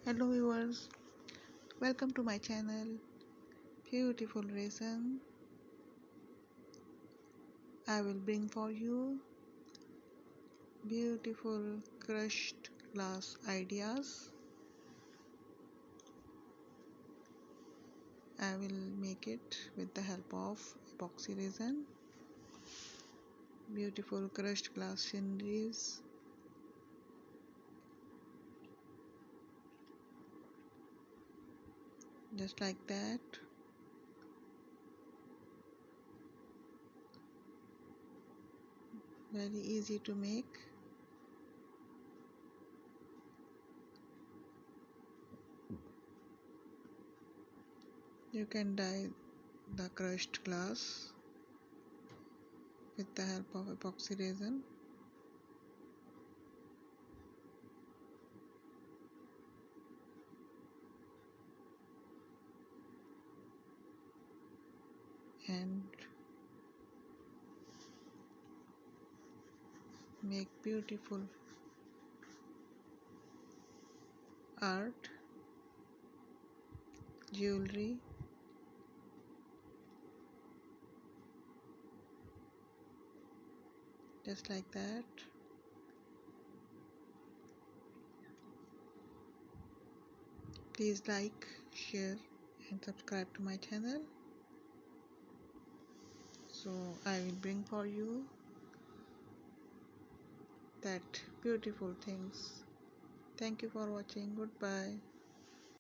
Hello viewers, welcome to my channel. Beautiful reason I will bring for you beautiful crushed glass ideas. I will make it with the help of epoxy resin. Beautiful crushed glass sceneries. Just like that. Very easy to make. You can dye the crushed glass with the help of epoxy resin. And make beautiful art, jewelry, just like that. Please like, share and subscribe to my channel, so I will bring for you that beautiful things. Thank you for watching. Goodbye.